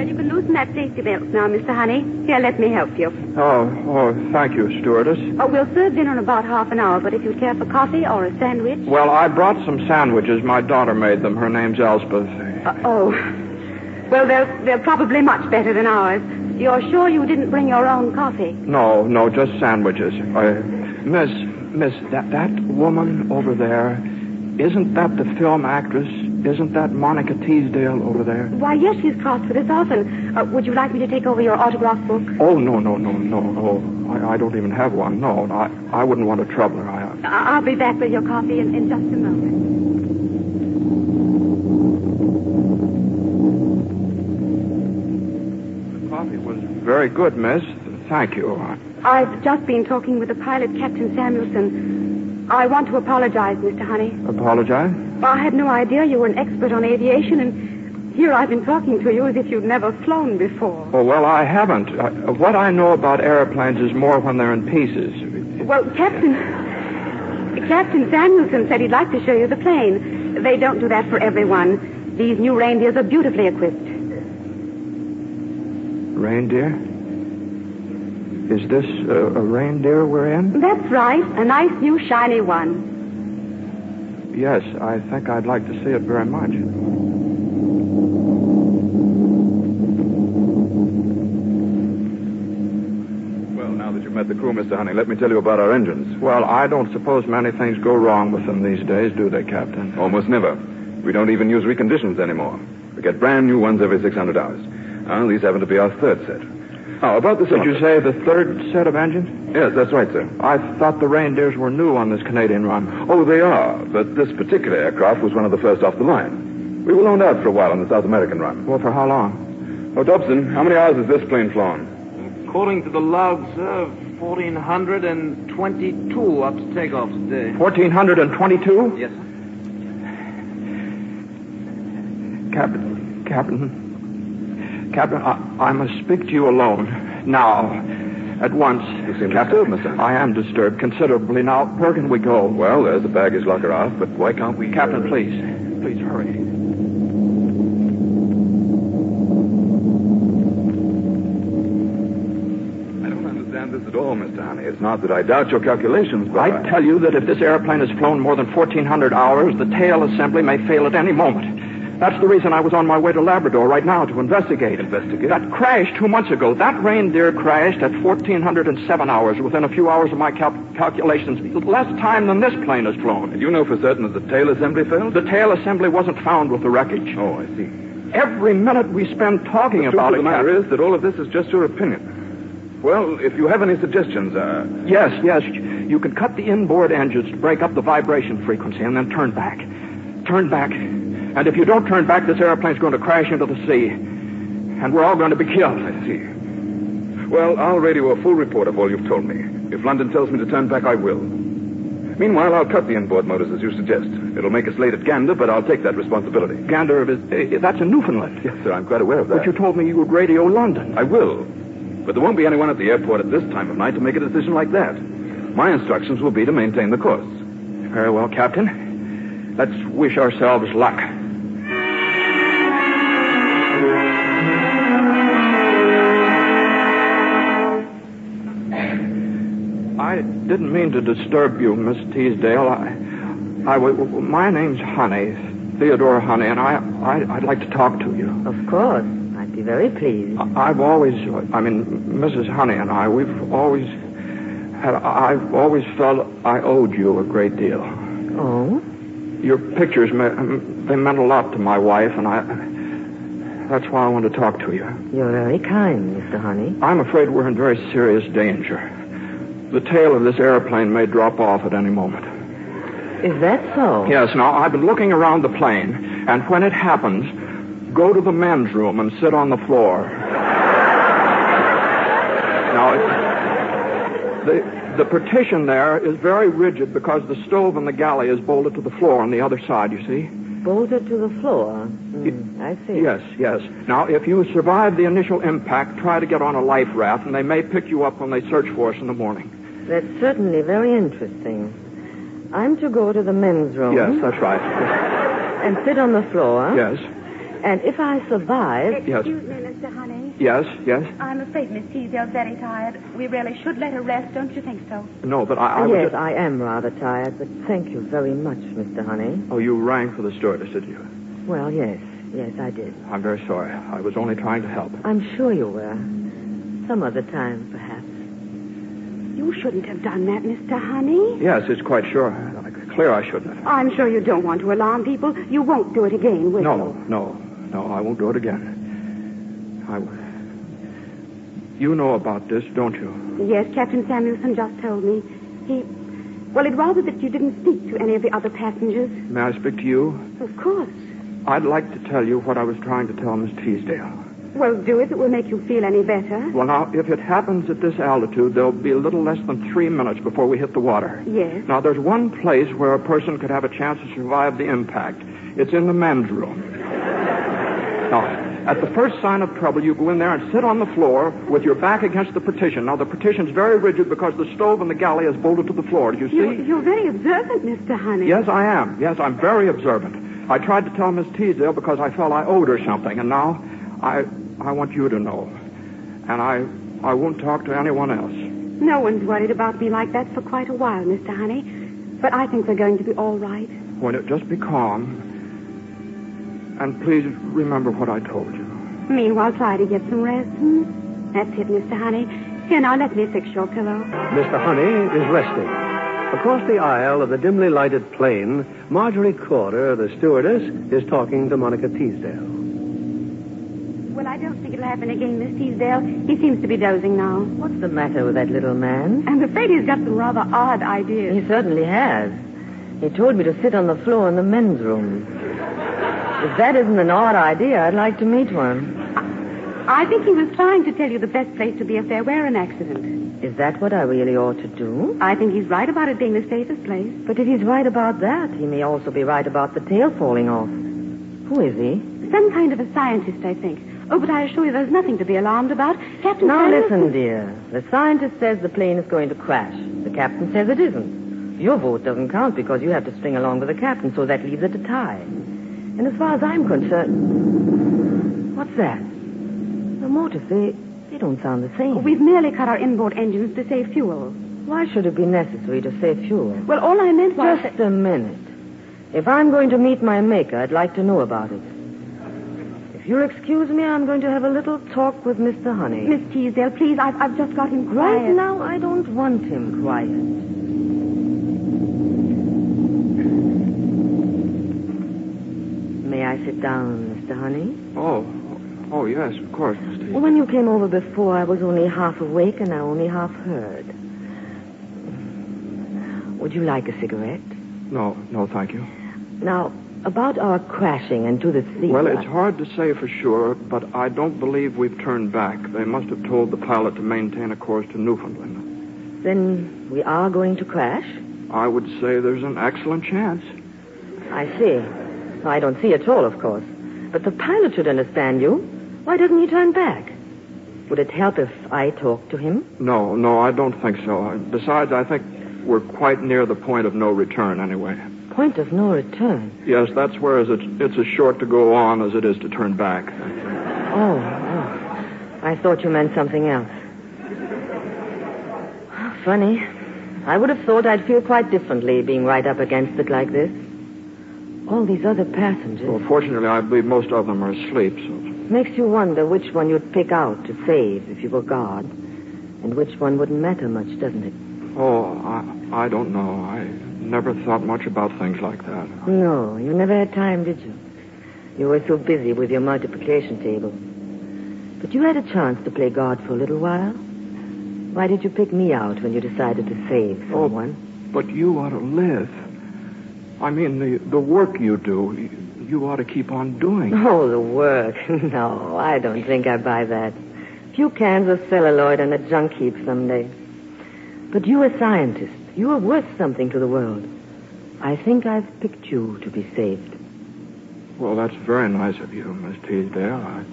you can loosen that safety belt now, Mr. Honey. Here, let me help you. Oh, thank you, stewardess. Oh, we'll serve dinner in about half an hour, but if you'd care for coffee or a sandwich... Well, I brought some sandwiches. My daughter made them. Her name's Elspeth. Well, they're probably much better than ours. You're sure you didn't bring your own coffee? No, just sandwiches. Miss, that woman over there, isn't that the film actress? Isn't that Monica Teasdale over there? Why, yes, she's crossed with us often. Would you like me to take over your autograph book? Oh, no. I don't even have one. No, I wouldn't want to trouble her. I'll be back with your coffee in just a moment. The coffee was very good, miss. Thank you. I've just been talking with the pilot, Captain Samuelson. I want to apologize, Mr. Honey. Apologize? I had no idea you were an expert on aviation, and here I've been talking to you as if you'd never flown before. Oh, well, I haven't. What I know about airplanes is more when they're in pieces. Well, Captain Samuelson said he'd like to show you the plane. They don't do that for everyone. These new reindeers are beautifully equipped. Reindeer? Is this a reindeer we're in? That's right. A nice new shiny one. Yes, I think I'd like to see it very much. Well, now that you've met the crew, Mr. Honey, let me tell you about our engines. Well, I don't suppose many things go wrong with them these days, do they, Captain? Almost never. We don't even use reconditions anymore. We get brand new ones every 600 hours. These happen to be our third set. How about the cylinder? Did you say the third set of engines? Yes, that's right, sir. I thought the reindeers were new on this Canadian run. Oh, they are, but this particular aircraft was one of the first off the line. We were loaned out for a while on the South American run. Well, for how long? Oh, Dobson, how many hours has this plane flown? According to the logs, 1,422 up to takeoff today. 1,422? Yes, sir. Captain, I must speak to you alone. Now. At once. You seem disturbed, Mr. I am disturbed considerably. Now, where can we go? Well, there's the baggage locker off, but why can't we... Captain, please. Please, hurry. I don't understand this at all, Mr. Honey. It's not that I doubt your calculations, but... I tell you that if this airplane has flown more than 1,400 hours, the tail assembly may fail at any moment. That's the reason I was on my way to Labrador right now to investigate. Investigate? That crash 2 months ago. That reindeer crashed at 1,407 hours, within a few hours of my calculations. Less time than this plane has flown. And you know for certain that the tail assembly failed? The tail assembly wasn't found with the wreckage. Oh, I see. Every minute we spend talking about it... The matter is that all of this is just your opinion. Well, if you have any suggestions, Yes. You can cut the inboard engines to break up the vibration frequency and then turn back. Turn back. And if you don't turn back, this airplane's going to crash into the sea. And we're all going to be killed. I see. Well, I'll radio a full report of all you've told me. If London tells me to turn back, I will. Meanwhile, I'll cut the inboard motors as you suggest. It'll make us late at Gander, but I'll take that responsibility. Gander, that's in Newfoundland. Yes, sir, I'm quite aware of that. But you told me you would radio London. I will. But there won't be anyone at the airport at this time of night to make a decision like that. My instructions will be to maintain the course. Very well, Captain. Let's wish ourselves luck. I didn't mean to disturb you, Miss Teasdale. My name's Honey, Theodore Honey, and I'd like to talk to you. Of course. I'd be very pleased. I've always Mrs. Honey and I've always felt I owed you a great deal. Oh? Your pictures, they meant a lot to my wife, and that's why I want to talk to you. You're very kind, Mr. Honey. I'm afraid we're in very serious danger. The tail of this airplane may drop off at any moment. Is that so? Yes. Now, I've been looking around the plane, and when it happens, go to the men's room and sit on the floor. Now, the partition there is very rigid because the stove in the galley is bolted to the floor on the other side, you see? Bolted to the floor? I see. Yes. Now, if you survive the initial impact, try to get on a life raft, and they may pick you up when they search for us in the morning. That's certainly very interesting. I'm to go to the men's room. Yes, that's right. And sit on the floor. Yes. And if I survive... Yes. Excuse me, Mr. Honey. Yes, yes. I'm afraid Miss Teasdale's very tired. We really should let her rest, don't you think so? No, but I was yes, just... I am rather tired, but thank you very much, Mr. Honey. Oh, you rang for the stewardess, did you? Well, yes. Yes, I did. I'm very sorry. I was only trying to help. I'm sure you were. Some other time, perhaps. You shouldn't have done that, Mr. Honey. Yes, it's quite sure. Clear I shouldn't have. I'm sure you don't want to alarm people. You won't do it again, will you? No, I won't do it again. You know about this, don't you? Yes, Captain Samuelson just told me. Well, he'd rather that you didn't speak to any of the other passengers. May I speak to you? Of course. I'd like to tell you what I was trying to tell Miss Teasdale. Well, do it. It will make you feel any better. Well, now, if it happens at this altitude, there'll be a little less than 3 minutes before we hit the water. Yes. Now, there's one place where a person could have a chance to survive the impact. It's in the men's room. Now, at the first sign of trouble, you go in there and sit on the floor with your back against the partition. Now, the partition's very rigid because the stove in the galley is bolted to the floor. Do you see? You're very observant, Mr. Honey. Yes, I am. Yes, I'm very observant. I tried to tell Miss Teasdale because I felt I owed her something, and now I want you to know. And I won't talk to anyone else. No one's worried about me like that for quite a while, Mr. Honey. But I think we're going to be all right. Just be calm. And please remember what I told you. Meanwhile, try to get some rest. That's it, Mr. Honey. Here, now, let me fix your pillow. Mr. Honey is resting. Across the aisle of the dimly lighted plane, Marjorie Corder, the stewardess, is talking to Monica Teasdale. Well, I don't think it'll happen again, Miss Teasdale. He seems to be dozing now. What's the matter with that little man? I'm afraid he's got some rather odd ideas. He certainly has. He told me to sit on the floor in the men's room. If that isn't an odd idea, I'd like to meet one. I think he was trying to tell you the best place to be if there were an accident. Is that what I really ought to do? I think he's right about it being the safest place. But if he's right about that, he may also be right about the tail falling off. Who is he? Some kind of a scientist, I think. Oh, but I assure you there's nothing to be alarmed about. Captain Now Samuelson... listen, dear. The scientist says the plane is going to crash. The captain says it isn't. Your vote doesn't count because you have to string along with the captain, so that leaves it a tie. And as far as I'm concerned... What's that? The motors, they don't sound the same. We've merely cut our inboard engines to save fuel. Why should it be necessary to save fuel? Well, all I meant was... Just a minute. If I'm going to meet my maker, I'd like to know about it. If you'll excuse me, I'm going to have a little talk with Mr. Honey. Miss Teasdale, please, I've just got him quiet. Right now, I don't want him quiet. May I sit down, Mr. Honey? Oh, yes, of course, Miss Teasdale. Well, when you came over before, I was only half awake and I only half heard. Would you like a cigarette? No, thank you. Now, about our crashing into the sea... Well, it's hard to say for sure, but I don't believe we've turned back. They must have told the pilot to maintain a course to Newfoundland. Then we are going to crash? I would say there's an excellent chance. I see. I don't see at all, of course. But the pilot should understand you. Why doesn't he turn back? Would it help if I talked to him? No, I don't think so. Besides, I think we're quite near the point of no return anyway. Point of no return? Yes, that's where it's as short to go on as it is to turn back. Oh. I thought you meant something else. Funny. I would have thought I'd feel quite differently being right up against it like this. All these other passengers. Well, fortunately, I believe most of them are asleep, so... Makes you wonder which one you'd pick out to save if you were God. And which one wouldn't matter much, doesn't it? Oh, I don't know. I never thought much about things like that. No, you never had time, did you? You were so busy with your multiplication table. But you had a chance to play God for a little while. Why did you pick me out when you decided to save someone? But you ought to live. I mean, the work you do, you ought to keep on doing. Oh, the work. No, I don't think I buy that. A few cans of celluloid and a junk heap someday. But you're a scientist. You are worth something to the world. I think I've picked you to be saved. Well, that's very nice of you, Miss Teasdale.